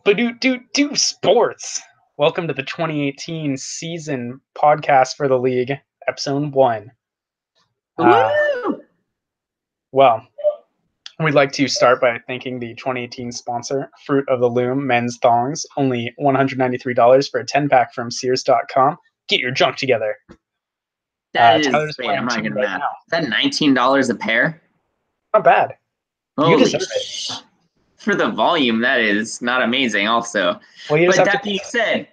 Do sports. Welcome to the 2018 season podcast for the league, episode 1. Woo! Well, we'd like to start by thanking the 2018 sponsor, Fruit of the Loom men's thongs, only $193 for a 10-pack from Sears.com. Get your junk together. That is, Tyler's wait, playing I'm not team gonna right math. now. Is that $19 a pair? Not bad. Holy deserve it. For the volume, that is not amazing also. Well, But that being said,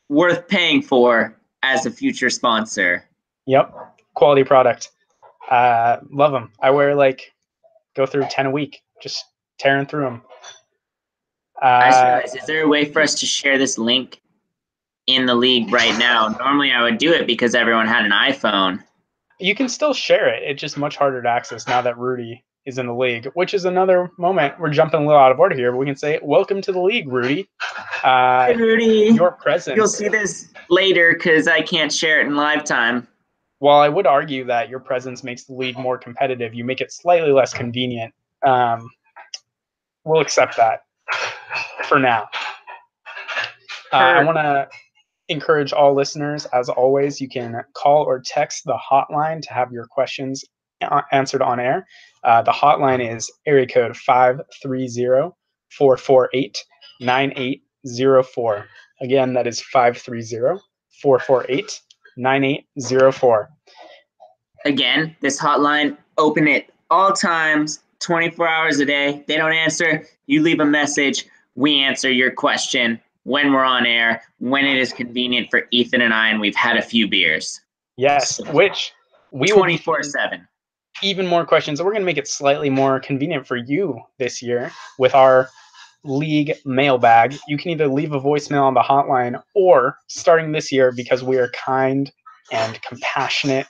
worth paying for as a future sponsor. Yep, quality product. Love them. I wear go through 10 a week, just tearing through them. I just realized, is there a way for us to share this link in the league right now? Normally I would do it because everyone had an iPhone. You can still share it. It's just much harder to access now that Rudy is in the league, which is another moment. We're jumping a little out of order here, but we can say, welcome to the league, Rudy. Hey, Rudy. Your presence. You'll see this later because I can't share it in live time. While I would argue that your presence makes the league more competitive, you make it slightly less convenient. We'll accept that for now. I want to encourage all listeners, as always, you can call or text the hotline to have your questions answered on air. The hotline is area code 530-448-9804. Again, that is 530-448-9804. Again, this hotline open at all times, 24 hours a day. They don't answer, you leave a message, we answer your question when we're on air, when it is convenient for Ethan and I, and we've had a few beers. Yes, which we 24/7. Even more questions. We're going to make it slightly more convenient for you this year with our league mailbag. You can either leave a voicemail on the hotline, or starting this year, because we are kind and compassionate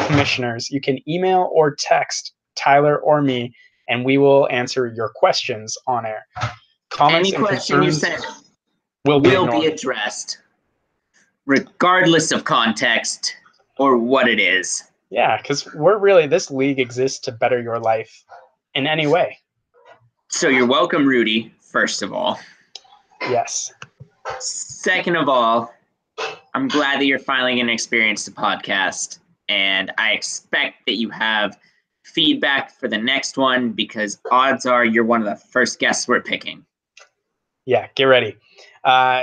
commissioners, you can email or text Tyler or me, and we will answer your questions on air. Comments Any question you send will be addressed, regardless of context or what it is. Yeah, because this league exists to better your life in any way. So you're welcome, Rudy, first of all. Yes. Second of all, I'm glad that you're finally going to experience the podcast, and I expect that you have feedback for the next one, because odds are you're one of the first guests we're picking. Yeah, get ready.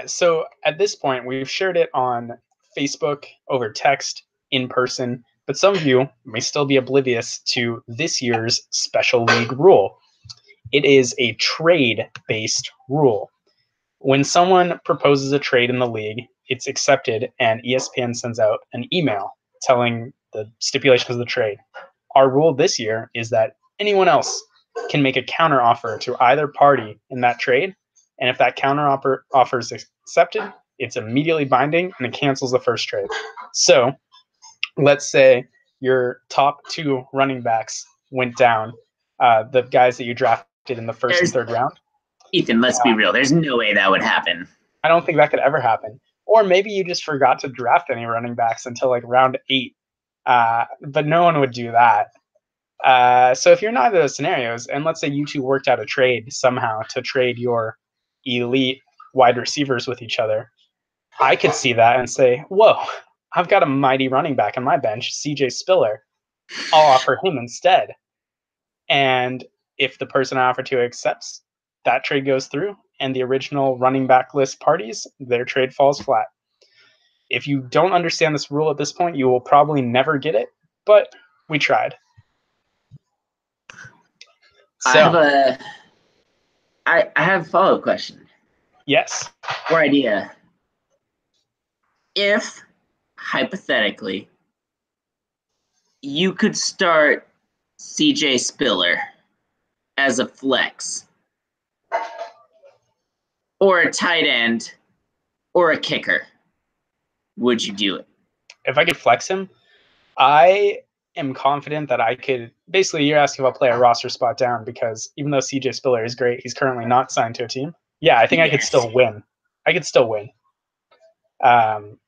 So at this point, we've shared it on Facebook, over text, in person, but some of you may still be oblivious to this year's special league rule. It is a trade-based rule. When someone proposes a trade in the league, it's accepted, and ESPN sends out an email telling the stipulations of the trade. Our rule this year is that anyone else can make a counter offer to either party in that trade, and if that counter offer is accepted, it's immediately binding and it cancels the first trade. So let's say your top 2 running backs went down, the guys that you drafted in the first and third round. Ethan, let's be real. There's no way that would happen. I don't think that could ever happen. Or maybe you just forgot to draft any running backs until round 8. But no one would do that. So if you're in either of those scenarios, and let's say you two worked out a trade somehow to trade your elite wide receivers with each other, I could see that and say, whoa, I've got a mighty running back on my bench, CJ Spiller. I'll offer him instead. And if the person I offer to accepts, that trade goes through, and the original running back list parties, their trade falls flat. If you don't understand this rule at this point, you will probably never get it, but we tried. So, I have a follow-up question. Yes. Or idea. If, hypothetically, you could start CJ Spiller as a flex, or a tight end, or a kicker, would you do it? If I could flex him, I am confident that I could. Basically, you're asking if I'll play a roster spot down, because even though CJ Spiller is great, he's currently not signed to a team. Yeah, I think I could still win.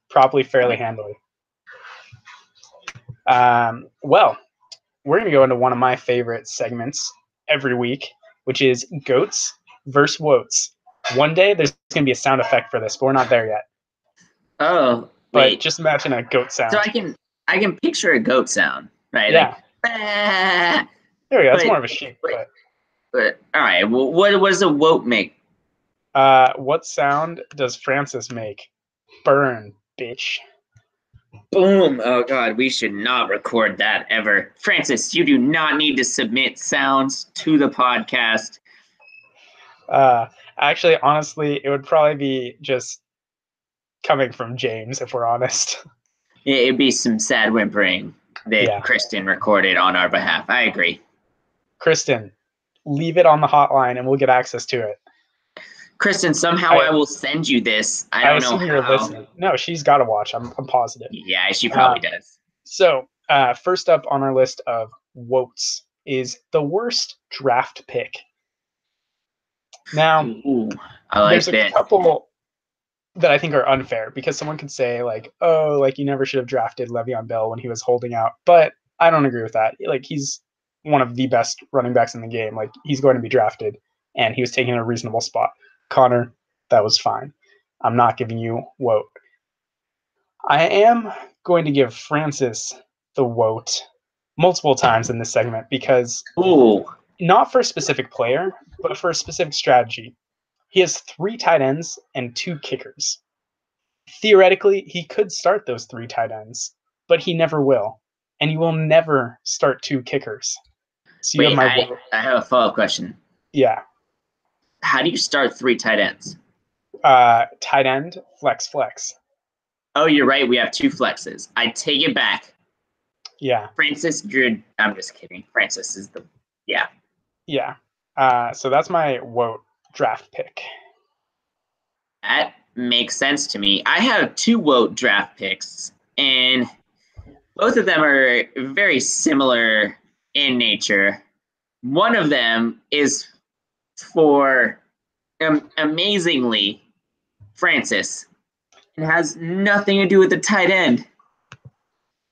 Probably fairly handily. Well, we're going to go into one of my favorite segments every week, which is Goats versus Woats. One day there's going to be a sound effect for this, but we're not there yet. Oh, But wait. just imagine a goat sound. So I can picture a goat sound, right? Yeah. Like, ah. There we go. That's But- more of a sheep. But all right. Well, what does a woat make? What sound does Francis make? Burn, bitch. Boom! Oh God, we should not record that ever. Francis, you do not need to submit sounds to the podcast. Actually, honestly, it would probably be just coming from James, if we're honest. It'd be some sad whimpering that Yeah. Kristen recorded on our behalf. I agree. Kristen, leave it on the hotline and we'll get access to it. Kristen, somehow I will send you this. I don't know assume you're how. listening. No, she's got to watch. I'm positive. Yeah, she probably does. So, first up on our list of woats is the worst draft pick. Now, Ooh, I like there's a that. couple that I think are unfair because someone could say like, "Oh, like you never should have drafted Le'Veon Bell when he was holding out," but I don't agree with that. Like he's one of the best running backs in the game. Like he's going to be drafted, and he was taking a reasonable spot. Connor, that was fine. I'm not giving you woat. I am going to give Francis the woat multiple times in this segment because Ooh, not for a specific player, but for a specific strategy. He has 3 tight ends and 2 kickers. Theoretically, he could start those 3 tight ends, but he never will. And he will never start 2 kickers. So you wait, have my vote. I have a follow-up question. Yeah. How do you start 3 tight ends? Tight end, flex. Oh, you're right. We have 2 flexes. I take it back. Yeah. Francis, I'm just kidding. Francis is the, yeah. Yeah. So that's my woat draft pick. That makes sense to me. I have 2 woat draft picks, and both of them are very similar in nature. One of them is for, amazingly, Francis. It has nothing to do with the tight end.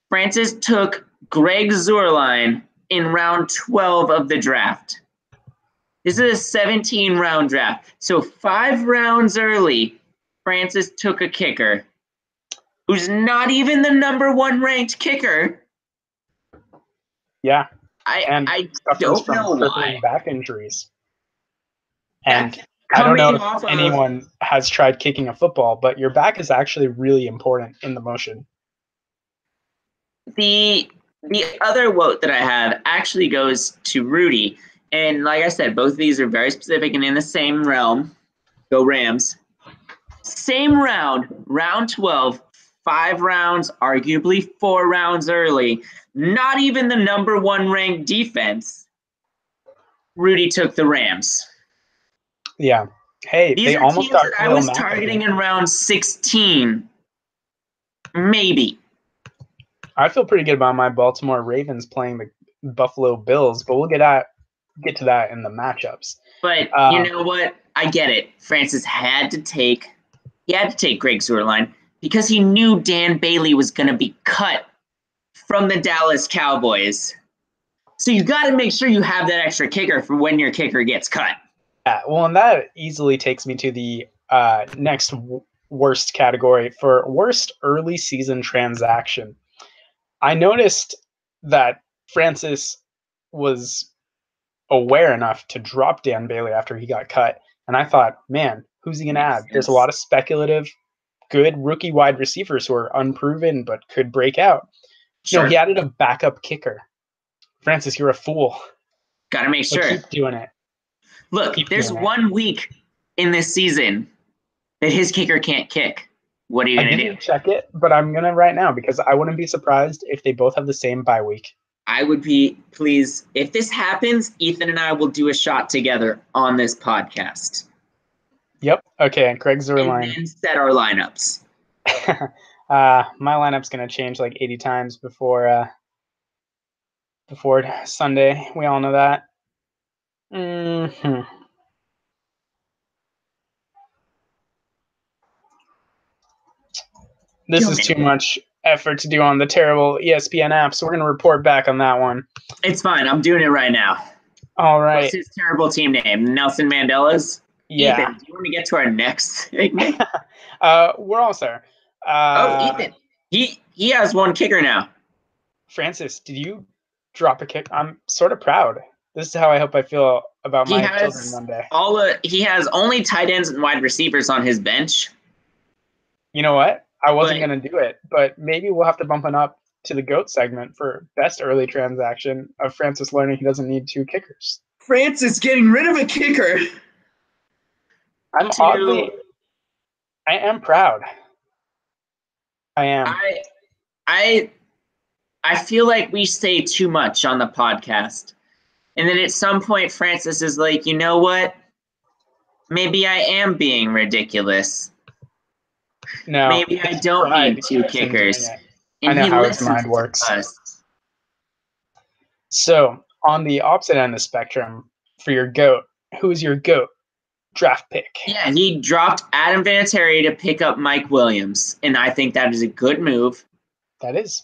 Francis took Greg Zuerlein in round 12 of the draft. This is a 17-round draft. So 5 rounds early, Francis took a kicker who's not even the number 1 ranked kicker. Yeah. I suffers don't from know crippling why. back injuries. And Yeah. I don't know Coming off if of- anyone has tried kicking a football, but your back is actually really important in the motion. The other vote that I have actually goes to Rudy. And like I said, both of these are very specific and in the same realm. Go Rams. Same round, round 12, 5 rounds, arguably 4 rounds early. Not even the number 1 ranked defense. Rudy took the Rams. Yeah. Hey, These they are almost teams got that I Khalil was Mack targeting again. in round 16. Maybe. I feel pretty good about my Baltimore Ravens playing the Buffalo Bills, but we'll get to that in the matchups. But you know what? I get it. Francis had to take Greg Zuerlein because he knew Dan Bailey was going to be cut from the Dallas Cowboys. So you got to make sure you have that extra kicker for when your kicker gets cut. Yeah, well, and that easily takes me to the next worst category for worst early season transaction. I noticed that Francis was aware enough to drop Dan Bailey after he got cut, and I thought, man, who's he going to add? There's a lot of speculative, good rookie wide receivers who are unproven but could break out. Sure. No, he added a backup kicker. Francis, you're a fool. Got to make sure. Keep doing it. Look, there's 1 week in this season that his kicker can't kick. What are you going to do? I didn't check it, but I'm going to right now because I wouldn't be surprised if they both have the same bye week. I would be pleased. If this happens, Ethan and I will do a shot together on this podcast. Yep. Okay, and Greg Zuerlein. And then set our lineups. My lineup's going to change like 80 times before Sunday. We all know that. Mm-hmm. This is too much effort to do on the terrible ESPN app, so we're going to report back on that one. It's fine. I'm doing it right now. All right. What's his terrible team name? Nelson Mandela's? Yeah. Ethan, do you want to get to our next segment? We're almost there. Ethan. He has one kicker now. Francis, did you drop a kick? I'm sort of proud. This is how I hope I feel about my children one day. He has only tight ends and wide receivers on his bench. You know what? I wasn't going to do it, but maybe we'll have to bump it up to the GOAT segment for best early transaction of Francis learning he doesn't need 2 kickers. Francis getting rid of a kicker. I am proud. I am. I feel like we say too much on the podcast. And then at some point, Francis is like, you know what? Maybe I am being ridiculous. No. Maybe I don't need 2 kickers. I know how his mind works. So, on the opposite end of the spectrum, for your GOAT, who is your GOAT draft pick? Yeah, he dropped Adam Vinatieri to pick up Mike Williams, and I think that is a good move. That is.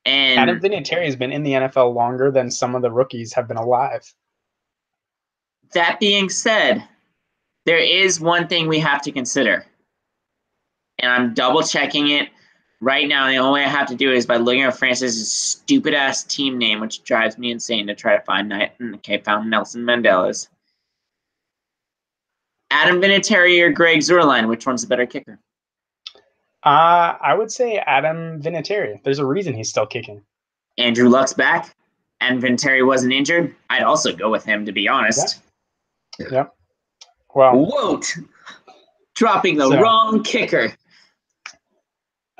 And Adam Vinatieri has been in the NFL longer than some of the rookies have been alive. That being said, there is one thing we have to consider. And I'm double checking it right now. The only way I have to do it is by looking at Francis's stupid ass team name, which drives me insane to try to find that. Okay, found Nelson Mandela's. Adam Vinatieri or Greg Zuerlein, which one's the better kicker? I would say Adam Vinatieri. There's a reason he's still kicking. Andrew Luck's back, and Vinatieri wasn't injured. I'd also go with him, to be honest. Yep. Well, Whoat! Dropping the wrong kicker.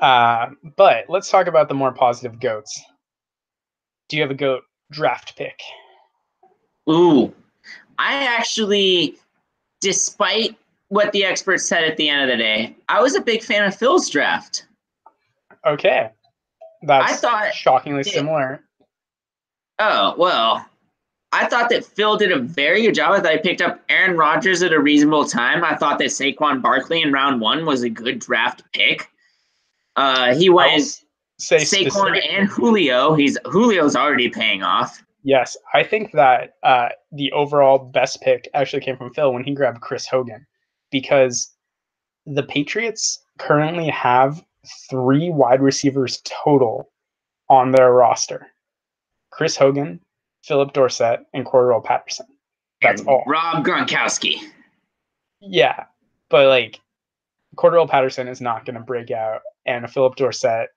But let's talk about the more positive GOATs. Do you have a GOAT draft pick? Ooh. I actually, despite what the experts said at the end of the day, I was a big fan of Phil's draft. Okay. That's shockingly similar. Oh, well, I thought that Phil did a very good job. I thought he picked up Aaron Rodgers at a reasonable time. I thought that Saquon Barkley in round 1 was a good draft pick. He went Saquon and Julio. Julio's already paying off. Yes, I think that the overall best pick actually came from Phil when he grabbed Chris Hogan, because the Patriots currently have 3 wide receivers total on their roster. Chris Hogan, Philip Dorsett, and Cordell Patterson. That's all. Rob Gronkowski. Yeah, but like Cordell Patterson is not going to break out, and Philip Dorsett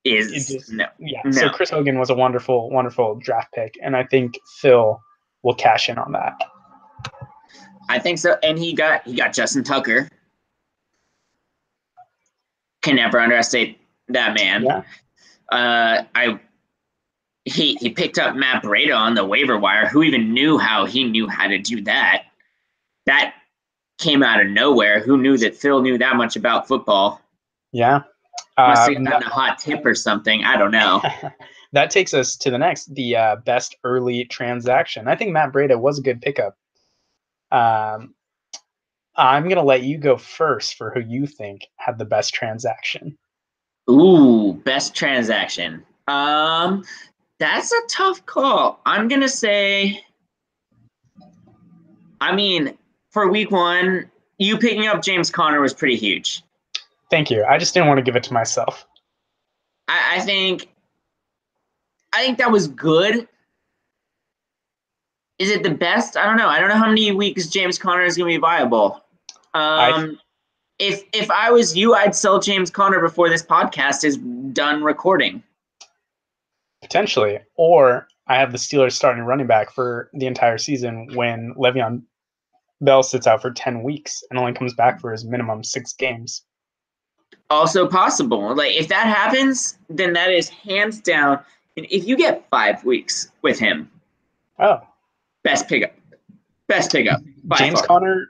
no. So Chris Hogan was a wonderful, wonderful draft pick, and I think Phil will cash in on that. I think so, and he got Justin Tucker. Can never underestimate that man. Yeah. He picked up Matt Breida on the waiver wire. Who even knew how to do that? That came out of nowhere. Who knew that Phil knew that much about football? Yeah. Must have gotten a hot tip or something. I don't know. That takes us to the next, the best early transaction. I think Matt Breida was a good pickup. I'm going to let you go first for who you think had the best transaction. Ooh, best transaction. That's a tough call. I'm going to say, for week 1, you picking up James Conner was pretty huge. Thank you. I just didn't want to give it to myself. I think that was good. Is it the best? I don't know. I don't know how many weeks James Conner is going to be viable. If I was you, I'd sell James Conner before this podcast is done recording. Potentially. Or I have the Steelers starting running back for the entire season when Le'Veon Bell sits out for 10 weeks and only comes back for his minimum 6 games. Also possible. Like, if that happens, then that is hands down. And if you get 5 weeks with him, best pickup. James Conner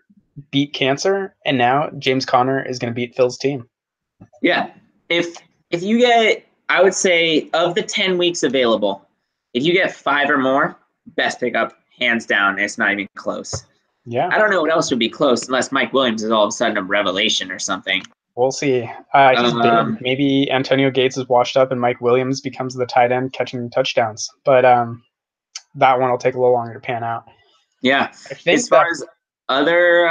beat cancer, and now James Conner is going to beat Phil's team. Yeah. If you get, I would say, of the 10 weeks available, if you get 5 or more, best pickup, hands down. It's not even close. Yeah. I don't know what else would be close unless Mike Williams is all of a sudden a revelation or something. We'll see. He's big. Maybe Antonio Gates is washed up and Mike Williams becomes the tight end catching touchdowns. But that one will take a little longer to pan out. Yeah. I think Other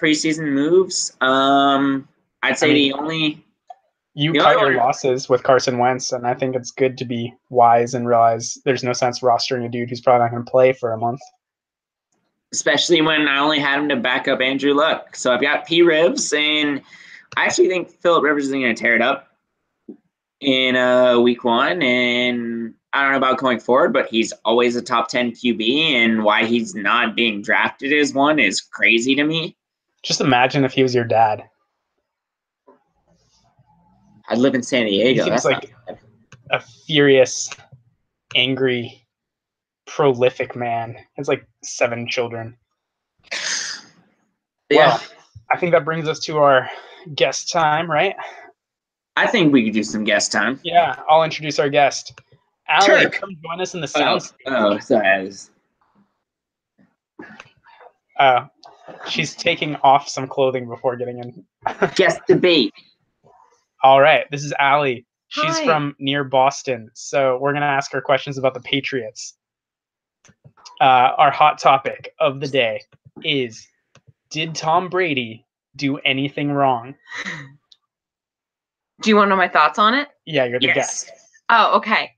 preseason moves. I'd say mean, the only. You The cut other your one- losses with Carson Wentz, and I think it's good to be wise and realize there's no sense rostering a dude who's probably not going to play for a month. Especially when I only had him to back up Andrew Luck. So I've got P. Rivers, and I actually think Phillip Rivers is going to tear it up in week 1. And I don't know about going forward, but he's always a top 10 QB, and why he's not being drafted as one is crazy to me. Just imagine if he was your dad. I live in San Diego. He seems That's like not bad. a furious, angry, prolific man. He has like 7 children. Yeah, Well, I think that brings us to our guest time, right? I think we could do some guest time. Yeah, I'll introduce our guest. Allie, Sure. come join us in the sound. Sorry. She's taking off some clothing before getting in. Guest debate. All right, this is Allie. She's Hi. from near Boston, so we're going to ask her questions about the Patriots. Our hot topic of the day is, did Tom Brady do anything wrong? Do you want to know my thoughts on it? Yeah, you're the Yes. guest. Oh, okay.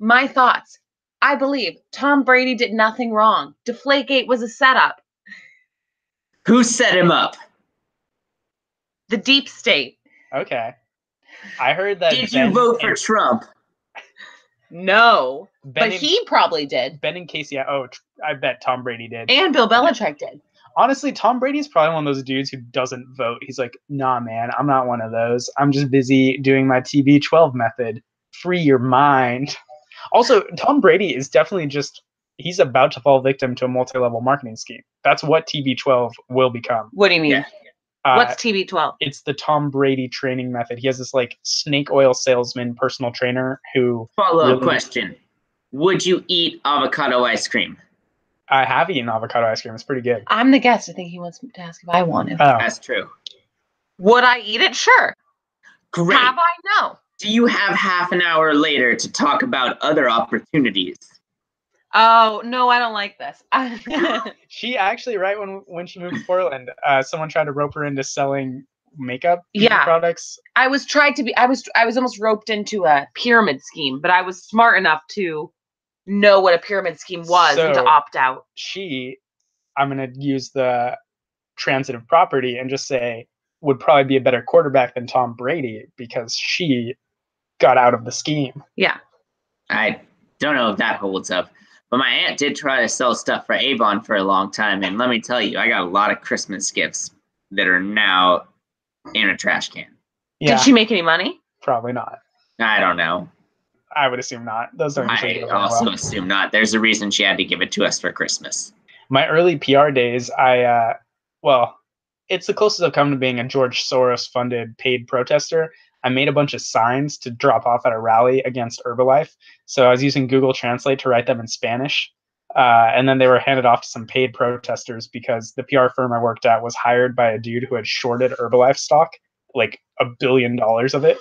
My thoughts. I believe Tom Brady did nothing wrong. Deflategate was a setup. Who set him up? The deep state. Okay. I heard that Did you vote for Trump? No. Ben But and, he probably did. Ben and Casey, I bet Tom Brady did. And Bill Belichick did. Honestly, Tom Brady's probably one of those dudes who doesn't vote. He's like, nah, man, I'm not one of those. I'm just busy doing my TB12 method. Free your mind. Also, Tom Brady is definitely he's about to fall victim to a multi-level marketing scheme. That's what TB12 will become. What do you mean? Yeah. What's TB12? It's the Tom Brady training method. He has this like snake oil salesman personal trainer who Follow-up really- question. Would you eat avocado ice cream? I have eaten avocado ice cream. It's pretty good. I'm the guest. I think he wants to ask if I want it. Oh, That's true. Would I eat it? Sure. Great. Have I? No. Do you have half an hour later to talk about other opportunities? Oh, no, I don't like this. she actually, right when she moved to Portland, someone tried to rope her into selling makeup Yeah. products. I was almost roped into a pyramid scheme, but I was smart enough to know what a pyramid scheme was and to So- opt out. I'm going to use the transitive property and just say, would probably be a better quarterback than Tom Brady because she got out of the scheme. Yeah. I don't know if that holds up. But my aunt did try to sell stuff for Avon for a long time. And let me tell you, I got a lot of Christmas gifts that are now in a trash can. Yeah, Did she make any money? probably not. I don't know. I would assume not. Those don't usually I go very also well. assume not. There's a reason she had to give it to us for Christmas. My early PR days, it's the closest I've come to being a George Soros funded paid protester. I made a bunch of signs to drop off at a rally against Herbalife. So I was using Google Translate to write them in Spanish. And then they were handed off to some paid protesters because the PR firm I worked at was hired by a dude who had shorted Herbalife stock, like $1 billion of it,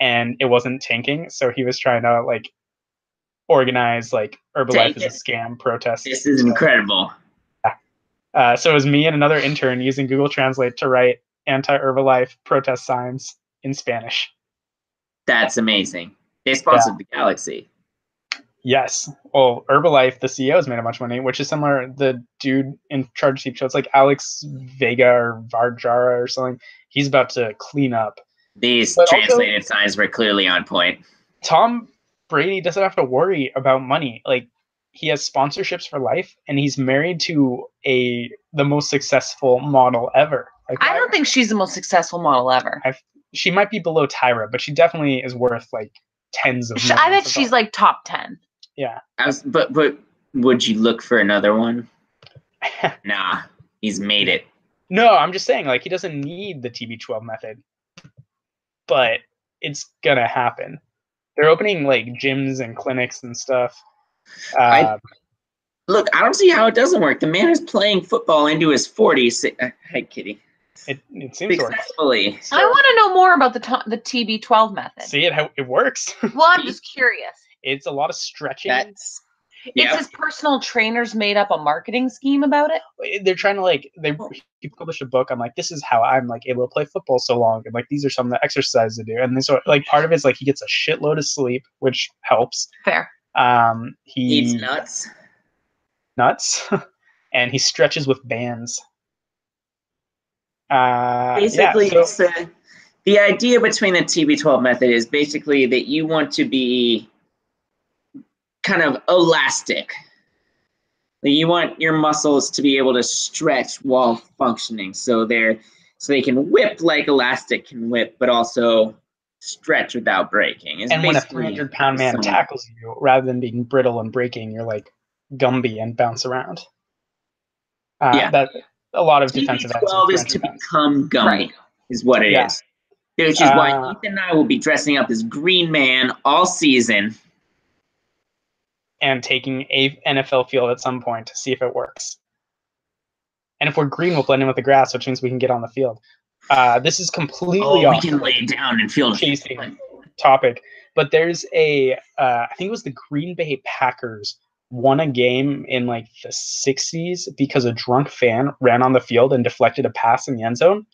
and it wasn't tanking. So he was trying to like organize like Herbalife Take is a scam protest. This is incredible. So it was me and another intern using Google Translate to write anti-Herbalife protest signs in Spanish. That's amazing. They sponsored the Galaxy. Yes. Well, Herbalife, the CEO, has made a bunch of money, which is similar. The dude in charge of Cheap Show, it's like Alex Vega or Varjara or something. He's about to clean up. These But also- translated signs were clearly on point. Tom Brady doesn't have to worry about money. Like, he has sponsorships for life, and he's married to the most successful model ever. Like, I don't think she's the most successful model ever. she might be below Tyra, but she definitely is worth like tens of millions. I bet of she's dollars. like top 10. Yeah. But would you look for another one? Nah, he's made it. No, I'm just saying, like, he doesn't need the TB12 method, but it's gonna happen. They're opening like gyms and clinics and stuff. Look, I don't see how it doesn't work. The man is playing football into his 40s. Hey, kitty. It seems to work. Successfully. I want to know more about the TB12 method. See how it works. Well, I'm just curious. It's a lot of stretching. That's Yeah. his personal trainers made up a marketing scheme about it. They're trying to he published a book on like, this is how I'm like able to play football so long, and like these are some of the exercises to do, and then so like part of it is like he gets a shitload of sleep, which helps. Fair. He Eats nuts. And he stretches with bands. Basically, yeah, it's the idea between the TB12 method is basically that you want to be kind of elastic. You want your muscles to be able to stretch while functioning, so they can whip like elastic can whip, but also stretch without breaking. It's and when a basically 300-pound man tackles you, rather than being brittle and breaking, you're like Gumby and bounce around. That a lot of defensive ends are TB12 is to 300 pounds. become Gumby, Right. is what it Yeah. is. Which is why Ethan and I will be dressing up as Green Man all season. And taking a NFL field at some point to see if it works. And if we're green, we'll blend in with the grass, which means we can get on the field. This is completely off. We can lay down and feel chasing topic, but there's I think it was the Green Bay Packers won a game in like the 60s because a drunk fan ran on the field and deflected a pass in the end zone,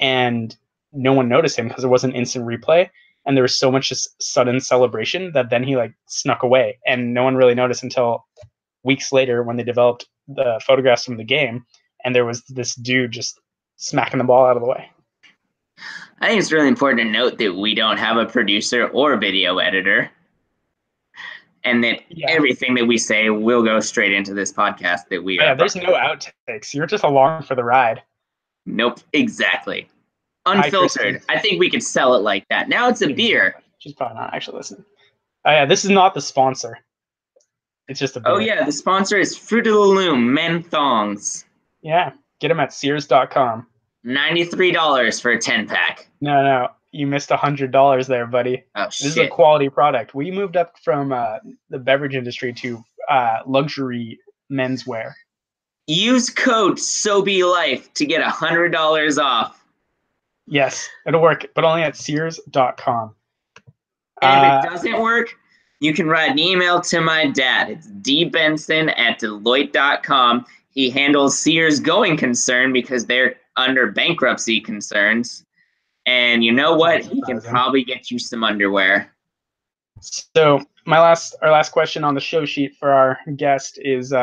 and no one noticed him because there wasn't instant replay, and there was so much just sudden celebration that then he like snuck away, and no one really noticed until weeks later when they developed the photographs from the game, and there was this dude just smacking the ball out of the way. I think it's really important to note that we don't have a producer or a video editor, and that everything that we say will go straight into this podcast that we are. There's no outtakes. You're just along for the ride. Nope, exactly. Unfiltered. I think we could sell it like that. Now it's a beer. She's probably not actually listening. This is not the sponsor. It's just a beer. Oh, yeah, the sponsor is Fruit of the Loom Men Thongs. Yeah, get them at Sears.com. $93 for a 10-pack. No, you missed $100 there, buddy. Oh, This is a quality product. We moved up from the beverage industry to luxury menswear. Use code SoBeLife to get $100 off. Yes, it'll work, but only at Sears.com. And if it doesn't work, you can write an email to my dad. It's dbenson@deloitte.com. He handles Sears going concern because they're under bankruptcy concerns. And you know what? He can probably get you some underwear. So our last question on the show sheet for our guest is,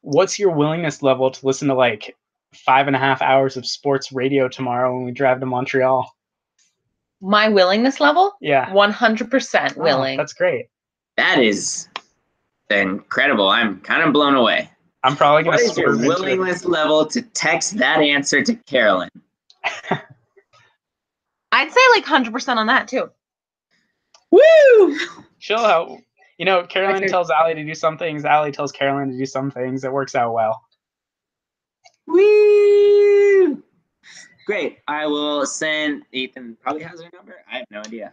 what's your willingness level to listen to like 5.5 hours of sports radio tomorrow when we drive to Montreal? My willingness level? Yeah. 100% willing. That's great. That is incredible. I'm kind of blown away. I'm probably going to What is your willingness level to text that answer to Carolyn? I'd say like 100% on that too. Woo! She'll help. Carolyn tells Allie to do some things. Allie tells Carolyn to do some things. It works out well. Woo! Great. I will send. Ethan probably has her number. I have no idea.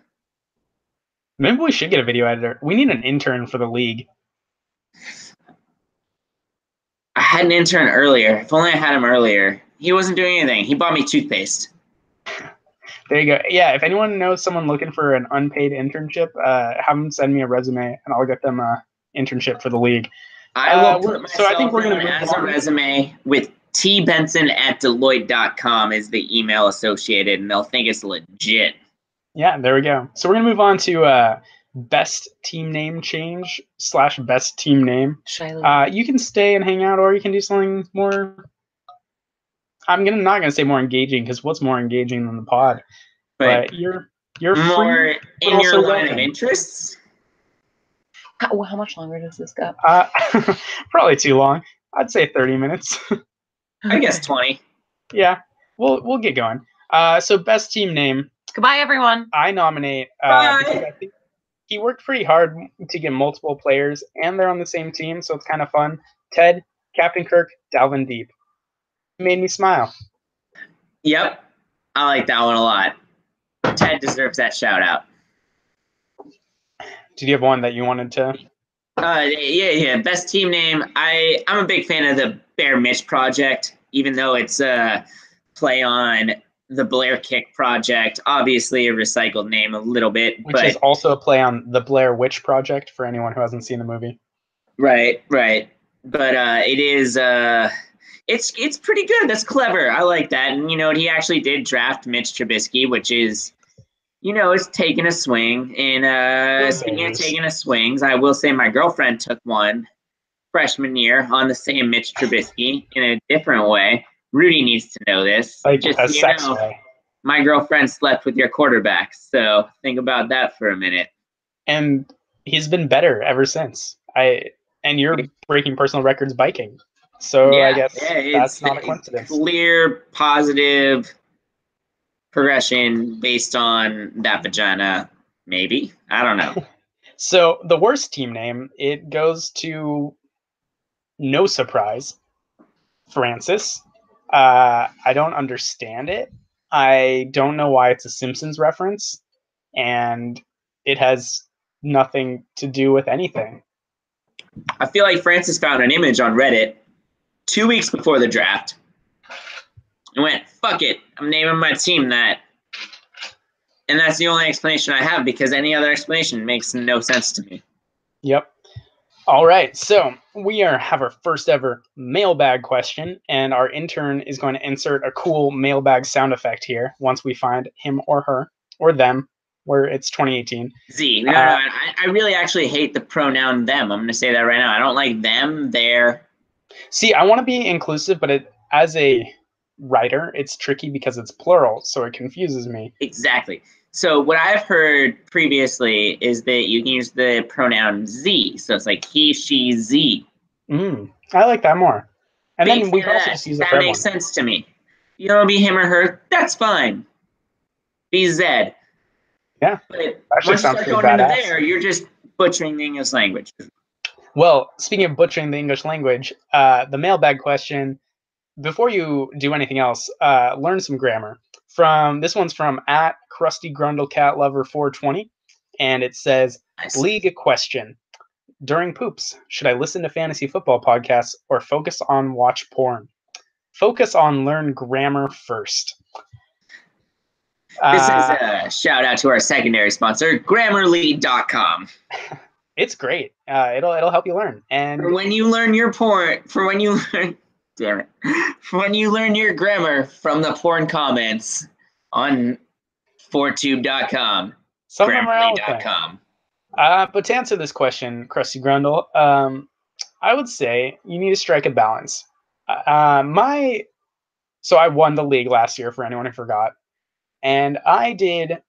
Maybe we should get a video editor. We need an intern for the league. I had an intern earlier. If only I had him earlier. He wasn't doing anything. He bought me toothpaste. There you go. Yeah, if anyone knows someone looking for an unpaid internship, have them send me a resume, and I'll get them an internship for the league. I will put myself I think we're going to as a resume with tbenson@deloitte.com is the email associated, and they'll think it's legit. Yeah, there we go. So we're going to move on to best team name change / best team name. You can stay and hang out, or you can do something more. I'm not gonna say more engaging, because what's more engaging than the pod? But you're more free, in your line of interests. How much longer does this go? Probably too long. I'd say 30 minutes. I guess 20. Yeah, we'll get going. So best team name. Goodbye, everyone. I nominate because I think he worked pretty hard to get multiple players, and they're on the same team, so it's kind of fun. Ted, Captain Kirk, Dalvin Deep. Made me smile. Yep, I like that one a lot. Ted deserves that shout out. Did you have one that you wanted to? Yeah. Best team name. I'm a big fan of the Bear Mitch Project, even though it's a play on the Blair Kick Project. Obviously, a recycled name a little bit, which is also a play on the Blair Witch Project for anyone who hasn't seen the movie. Right. But it is it's pretty good. That's clever. I like that. And he actually did draft Mitch Trubisky, which is it's taking a swing. And speaking of taking a swings, I will say my girlfriend took one freshman year on the same Mitch Trubisky in a different way. Rudy needs to know this. Like Just a so you sex know, way. my girlfriend slept with your quarterback. So think about that for a minute. And he's been better ever since. And you're breaking personal records biking. So I guess that's not a coincidence. Clear, positive progression based on that vagina, maybe. I don't know. So the worst team name, it goes to, no surprise, Francis. I don't understand it. I don't know why it's a Simpsons reference, and it has nothing to do with anything. I feel like Francis found an image on Reddit 2 weeks before the draft and went, fuck it, I'm naming my team that. And that's the only explanation I have, because any other explanation makes no sense to me. Yep. All right, so we have our first ever mailbag question, and our intern is going to insert a cool mailbag sound effect here once we find him or her or them, where it's 2018. Z. No, I really actually hate the pronoun them. I'm going to say that right now. I don't like them, their. See, I want to be inclusive, but as a writer, it's tricky because it's plural, so it confuses me. Exactly. So what I've heard previously is that you can use the pronoun Z. So it's like he, she, Z. I like that more. And then we can also just use it for everyone. That makes sense to me. You don't be him or her, that's fine. Be Z. Yeah. But once you start going into there, you're just butchering the English language. Well, speaking of butchering the English language, the mailbag question, before you do anything else, learn some grammar. This one's from @CrustyGrundleCatLover420, and it says, league question. During poops, should I listen to fantasy football podcasts or focus on watch porn? Focus on learn grammar first. This is a shout out to our secondary sponsor, Grammarly.com. It's great. It'll help you learn. And for when you learn your porn, when you learn your grammar from the porn comments on fortube.com, Grammarly.com. But to answer this question, Krusty Grundle, I would say you need to strike a balance. So I won the league last year, for anyone who forgot, and I did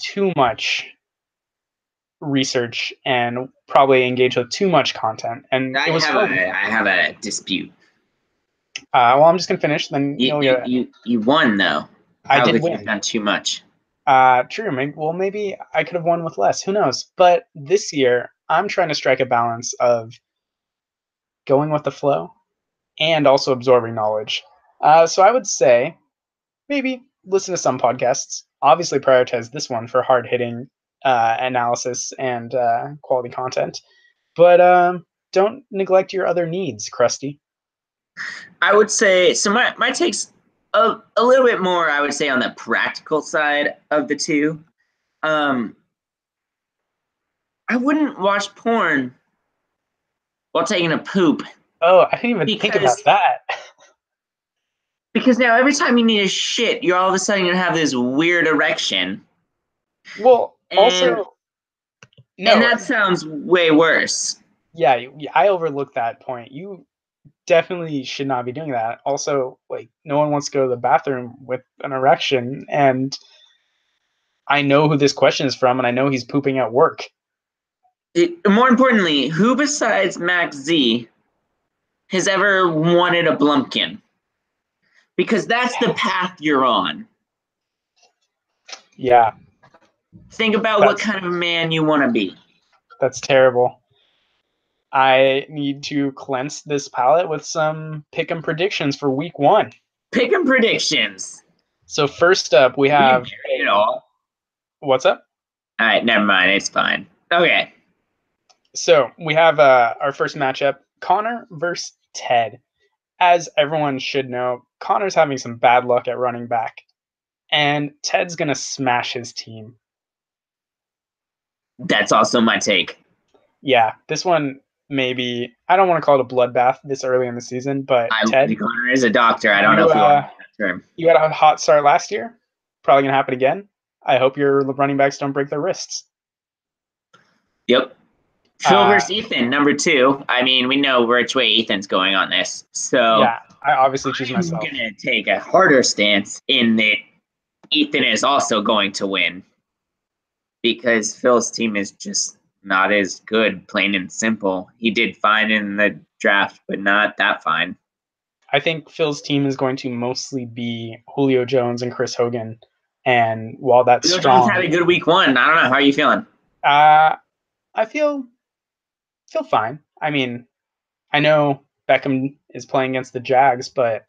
too much research and probably engaged with too much content, and I have a dispute. Well, I'm just gonna finish. Then you won though. I did win. You've done too much. True. Maybe I could have won with less. Who knows? But this year, I'm trying to strike a balance of going with the flow and also absorbing knowledge. So I would say maybe listen to some podcasts. Obviously, prioritize this one for hard-hitting analysis and quality content. But don't neglect your other needs, Krusty. I would say, so my take's a little bit more, I would say, on the practical side of the two. I wouldn't watch porn while taking a poop. Oh, I didn't even think about that. Because now every time you need a shit, you're all of a sudden going to have this weird erection. Well, and that sounds way worse. Yeah, I overlooked that point. You definitely should not be doing that. Also, like, no one wants to go to the bathroom with an erection, and I know who this question is from, and I know he's pooping at work. More importantly, who besides Max Z has ever wanted a Blumpkin? Because that's the path you're on. Yeah. Think about what kind of a man you want to be. That's terrible. I need to cleanse this palate with some pick'em predictions for week 1. Pick'em predictions. So first up, we have it all. What's up? All right, never mind. It's fine. Okay. So we have our first matchup, Connor versus Ted. As everyone should know, Connor's having some bad luck at running back, and Ted's going to smash his team. That's also my take. Yeah, this one, maybe I don't want to call it a bloodbath this early in the season, but Ted, Connor is a doctor. I don't know if you want that term. You had a hot start last year. Probably gonna happen again. I hope your running backs don't break their wrists. Yep. Phil versus Ethan, number 2. I mean, we know which way Ethan's going on this. So yeah, I obviously choose myself. I'm gonna take a harder stance in that Ethan is also going to win because Phil's team is just not as good, plain and simple. He did fine in the draft, but not that fine. I think Phil's team is going to mostly be Julio Jones and Chris Hogan. And while that's Julio strong, Jones had a good week 1. I don't know. How are you feeling? I feel fine. I mean, I know Beckham is playing against the Jags, but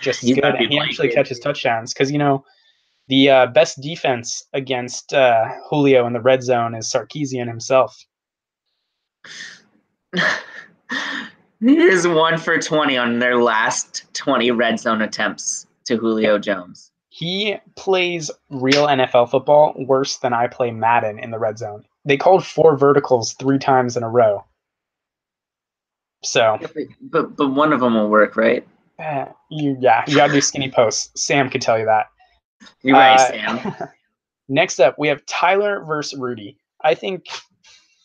just as good. And he actually catches touchdowns because, the best defense against Julio in the red zone is Sarkisian himself. He is 1 for 20 on their last 20 red zone attempts to Julio Jones. He plays real NFL football worse than I play Madden in the red zone. They called 4 verticals 3 times in a row. So, but one of them will work, right? You gotta do skinny posts. Sam could tell you that. You're right, Sam. Next up, we have Tyler versus Rudy. I think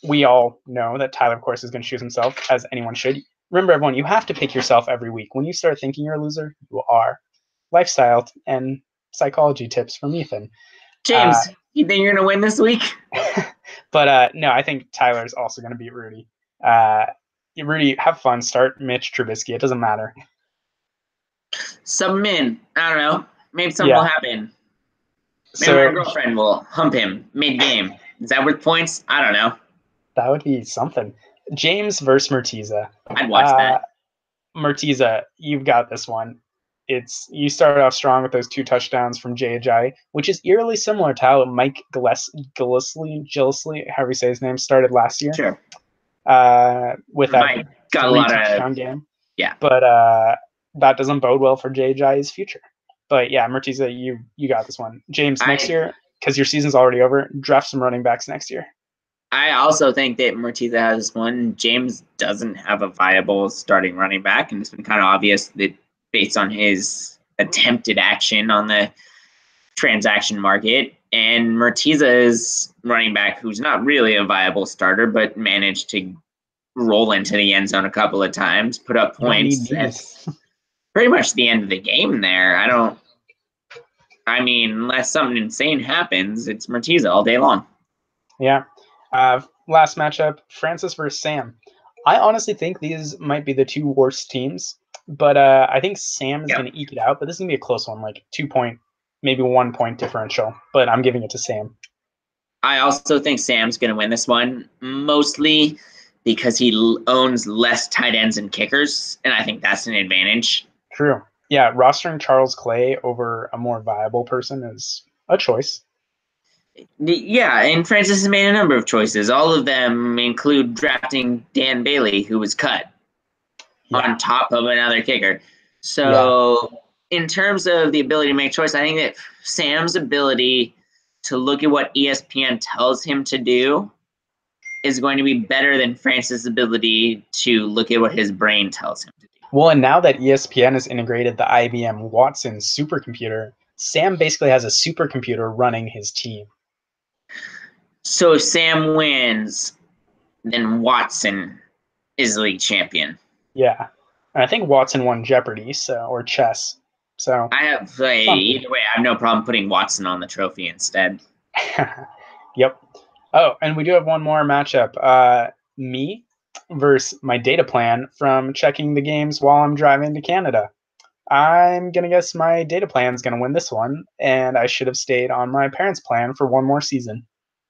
we all know that Tyler, of course, is going to choose himself, as anyone should. Remember, everyone, you have to pick yourself every week. When you start thinking you're a loser, you are. Lifestyle and psychology tips from Ethan. James, you think you're going to win this week? But no, I think Tyler's also going to beat Rudy. Rudy, have fun. Start Mitch Trubisky. It doesn't matter. Sub him in. I don't know. Maybe something will happen. Maybe my girlfriend will hump him mid-game. Is that worth points? I don't know. That would be something. James versus Murtiza. I'd watch that. Murtiza, you've got this one. You started off strong with those 2 touchdowns from Jay, which is eerily similar to how Mike Gillislee, however you say his name, started last year. Sure. With that 3 touchdown game. Yeah. But that doesn't bode well for Jay's future. But yeah, Murtiza, you got this one. James, next year, because your season's already over, draft some running backs next year. I also think that Murtiza has this one. James doesn't have a viable starting running back, and it's been kind of obvious that based on his attempted action on the transaction market. And Murtiza's running back, who's not really a viable starter, but managed to roll into the end zone a couple of times, put up points. That's pretty much the end of the game there. Unless something insane happens, it's Murtiza all day long. Yeah. Last matchup, Francis versus Sam. I honestly think these might be the 2 worst teams, but I think Sam is going to eke it out. But this is going to be a close one, like 2-point, maybe 1-point differential. But I'm giving it to Sam. I also think Sam's going to win this one, mostly because he owns less tight ends and kickers, and I think that's an advantage. True. Yeah, rostering Charles Clay over a more viable person is a choice. Yeah, and Francis has made a number of choices. All of them include drafting Dan Bailey, who was cut, on top of another kicker. So in terms of the ability to make choice, I think that Sam's ability to look at what ESPN tells him to do is going to be better than Francis' ability to look at what his brain tells him to do. Well, and now that ESPN has integrated the IBM Watson supercomputer, Sam basically has a supercomputer running his team. So if Sam wins, then Watson is league champion. Yeah. And I think Watson won Jeopardy, or chess. So I have either way, I have no problem putting Watson on the trophy instead. Yep. Oh, and we do have one more matchup. Me versus my data plan from checking the games while I'm driving to Canada. I'm going to guess my data plan is going to win this one, and I should have stayed on my parents' plan for one more season.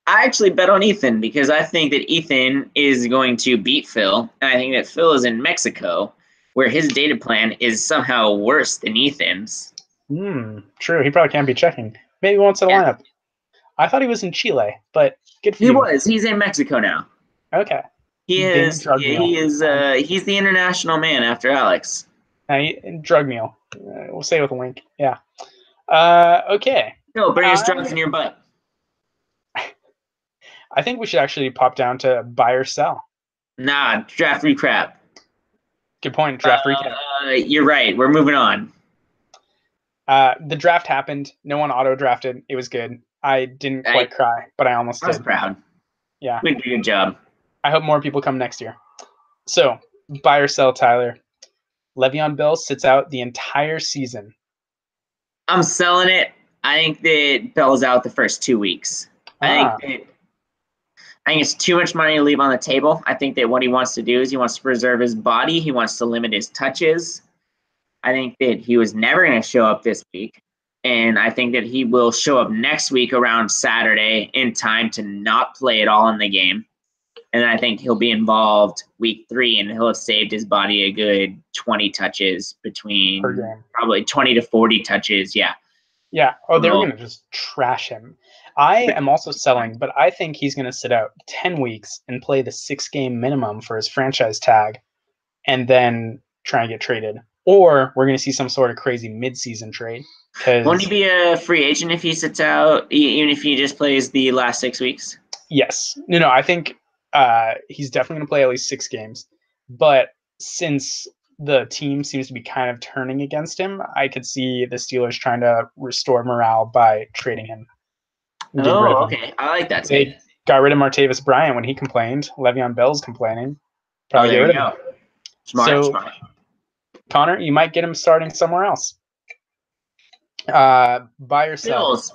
I actually bet on Ethan because I think that Ethan is going to beat Phil, and I think that Phil is in Mexico, where his data plan is somehow worse than Ethan's. True. He probably can't be checking. Maybe he won't set a lineup. I thought he was in Chile, but good for you. He was. He's in Mexico now. Okay. He is. He's the international man after Alex. Drug meal. We'll say with a link. Yeah. Okay. No, bring his drugs in your butt. I think we should actually pop down to buy or sell. Nah, draft recap. Good point. Draft recap. You're right. We're moving on. The draft happened. No one auto drafted. It was good. I didn't quite cry, but I almost I was did. proud. Yeah. We did a good job. I hope more people come next year. So, buy or sell, Tyler. Le'Veon Bell sits out the entire season. I'm selling it. I think that Bell's out the first 2 weeks. I think it's too much money to leave on the table. I think that what he wants to do is he wants to preserve his body. He wants to limit his touches. I think that he was never going to show up this week. And I think that he will show up next week around Saturday in time to not play at all in the game. And I think he'll be involved week 3, and he'll have saved his body a good 20 touches between Per game. probably 20 to 40 touches. Yeah. Yeah. Oh, they were going to just trash him. I am also selling, but I think he's going to sit out 10 weeks and play the 6-game minimum for his franchise tag and then try and get traded. Or we're going to see some sort of crazy midseason trade. Won't he be a free agent if he sits out, even if he just plays the last 6 weeks? Yes. No, I think he's definitely going to play at least 6 games. But since the team seems to be kind of turning against him, I could see the Steelers trying to restore morale by trading him. Oh, okay. I like that. They got rid of Martavis Bryant when he complained. Le'Veon Bell's complaining. Probably get rid of him. Smart. Connor, you might get him starting somewhere else. Buy or sell. Bills.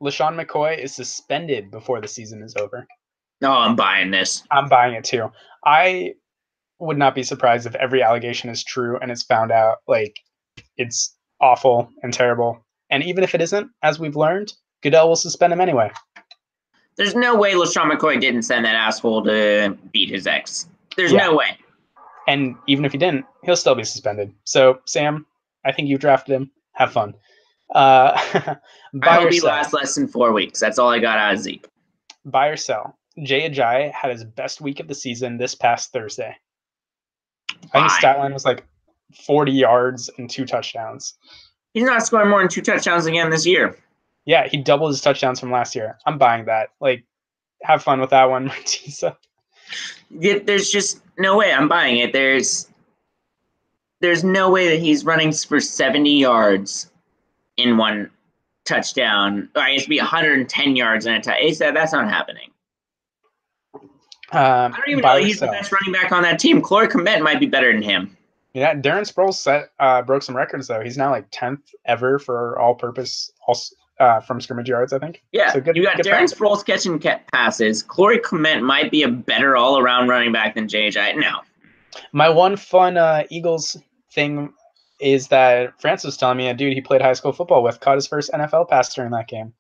LaShawn McCoy is suspended before the season is over. No, I'm buying this. I'm buying it too. I would not be surprised if every allegation is true and it's found out like it's awful and terrible. And even if it isn't, as we've learned, Goodell will suspend him anyway. There's no way LaShawn McCoy didn't send that asshole to beat his ex. There's no way. And even if he didn't, he'll still be suspended. So, Sam, I think you've drafted him. Have fun. I hope he lasts less than 4 weeks. That's all I got out of Zeke. Buy or sell. Jay Ajayi had his best week of the season this past Thursday. I think his stat line was like 40 yards and 2 touchdowns. He's not scoring more than 2 touchdowns again this year. Yeah, he doubled his touchdowns from last year. I'm buying that. Like, have fun with that one, Martisa. There's just no way I'm buying it. There's no way that he's running for 70 yards in 1 touchdown. Or I guess it'd be 110 yards in a touchdown. That's not happening. I don't even know he's the best running back on that team. Corey Clement might be better than him. Yeah, Darren Sproles broke some records, though. He's now like 10th ever for all-purpose from scrimmage yards, I think. Yeah, so you got Darren Sproles catching passes. Corey Clement might be a better all-around running back than J.J. No. My one fun Eagles thing is that Francis was telling me a dude he played high school football with caught his first NFL pass during that game.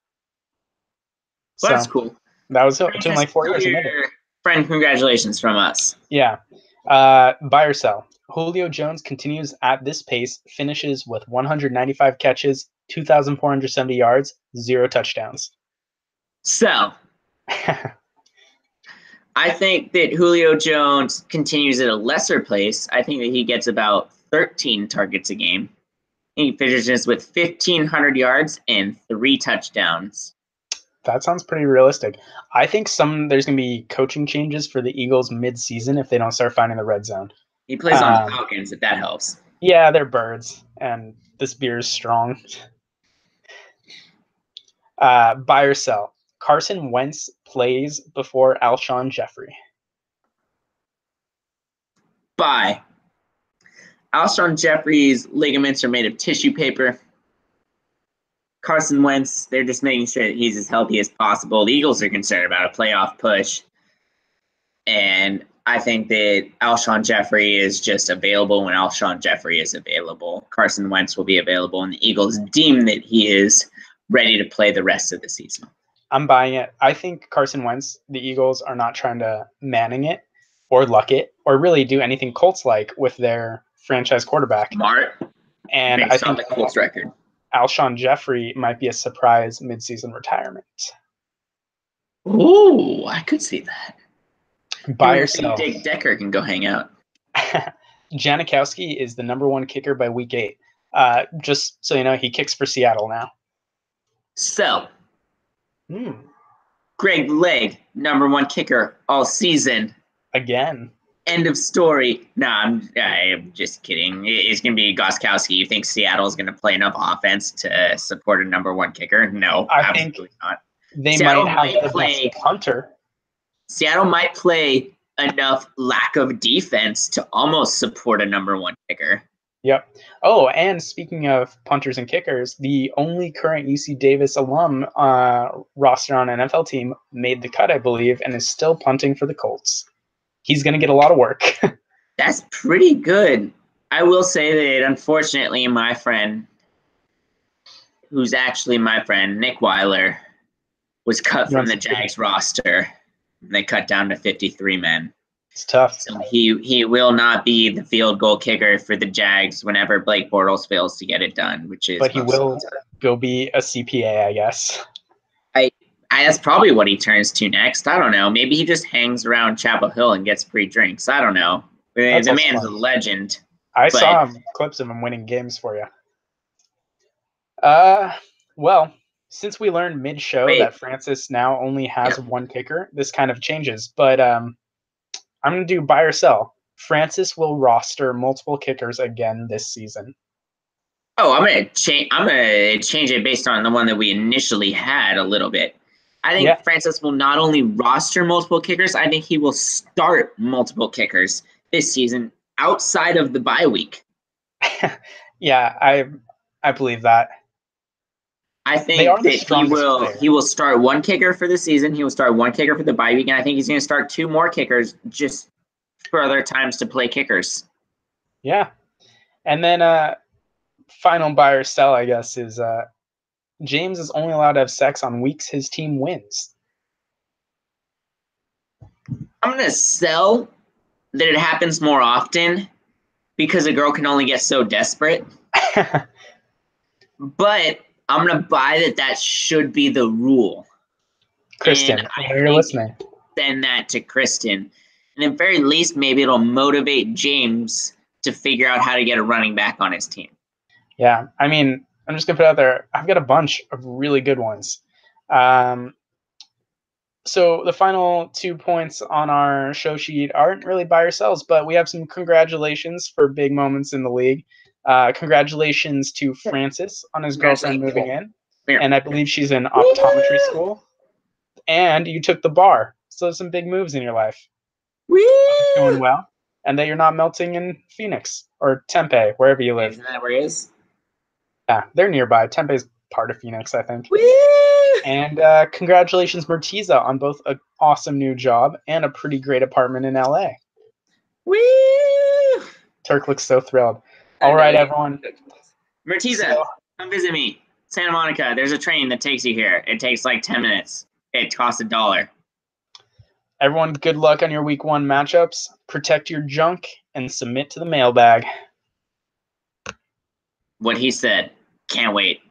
Well, that's cool. That was it. It took him like 4 years. Friend, congratulations from us. Yeah. Buy or sell. Julio Jones continues at this pace, finishes with 195 catches, 2,470 yards, 0 touchdowns. Sell. I think that Julio Jones continues at a lesser pace. I think that he gets about 13 targets a game. He finishes with 1,500 yards and 3 touchdowns. That sounds pretty realistic. I think there's going to be coaching changes for the Eagles mid-season if they don't start finding the red zone. He plays on the Falcons, if that helps. Yeah, they're birds, and this beer is strong. Buy or sell. Carson Wentz plays before Alshon Jeffrey. Buy. Alshon Jeffrey's ligaments are made of tissue paper. Carson Wentz, they're just making sure that he's as healthy as possible. The Eagles are concerned about a playoff push. And I think that Alshon Jeffrey is just available when Alshon Jeffrey is available. Carson Wentz will be available, and the Eagles deem that he is ready to play the rest of the season. I'm buying it. I think Carson Wentz, the Eagles are not trying to Manning it or luck it or really do anything Colts-like with their franchise quarterback. Smart. And I think the Colts record. Alshon Jeffrey might be a surprise midseason retirement. Ooh, I could see that. Buy or sell. Dick Decker can go hang out. Janikowski is the number 1 kicker by week 8. Just so you know, he kicks for Seattle now. Sell. Greg Legg, number 1 kicker all season. Again. End of story. No, I'm just kidding. It's going to be Gostkowski. You think Seattle's going to play enough offense to support a number one kicker? No, I absolutely not. They Seattle might have might the play- best punter. Seattle might play enough lack of defense to almost support a number one kicker. Yep. Oh, and speaking of punters and kickers, the only current UC Davis alum roster on an NFL team made the cut, I believe, and is still punting for the Colts. He's going to get a lot of work. That's pretty good. I will say that, unfortunately, my friend, who's actually my friend, Nick Weiler, was cut from the Jags roster. They cut down to 53 men. It's tough. So he will not be the field goal kicker for the Jags whenever Blake Bortles fails to get it done, which is. But he will go be a CPA, I guess. That's probably what he turns to next. I don't know. Maybe he just hangs around Chapel Hill and gets free drinks. I don't know. That's the also man's fun. a legend. I saw clips of him winning games for you. Well, since we learned mid-show that Francis now only has one kicker, this kind of changes. But I'm going to do buy or sell. Francis will roster multiple kickers again this season. Oh, I'm gonna change it based on the one that we initially had a little bit. I think Francis will not only roster multiple kickers, I think he will start multiple kickers this season outside of the bye week. Yeah, I believe that. I think that he will start one kicker for the season. He will start one kicker for the bye week, and I think he's going to start two more kickers just for other times to play kickers. Yeah. And then final buy or sell, I guess, is James is only allowed to have sex on weeks his team wins. I'm going to sell that it happens more often because a girl can only get so desperate. But I'm going to buy that should be the rule. Kristen, you're listening. Send that to Kristen. And at the very least, maybe it'll motivate James to figure out how to get a running back on his team. Yeah, I mean, I'm just going to put out there, I've got a bunch of really good ones. So the final 2 points on our show sheet aren't really buy or sells, but we have some congratulations for big moments in the league. Congratulations to Francis on his girlfriend moving in. And I believe she's in optometry school. And you took the bar. So some big moves in your life. Doing well. And that you're not melting in Phoenix or Tempe, wherever you live. Isn't that where he is? Yeah, they're nearby. Tempe's part of Phoenix, I think. And congratulations, Mertiza, on both an awesome new job and a pretty great apartment in LA. Woo! Turk looks so thrilled. All right, everyone. Mertiza, come visit me. Santa Monica, there's a train that takes you here. It takes like 10 minutes. It costs $1. Everyone, good luck on your week 1 matchups. Protect your junk and submit to the mailbag. What he said. Can't wait.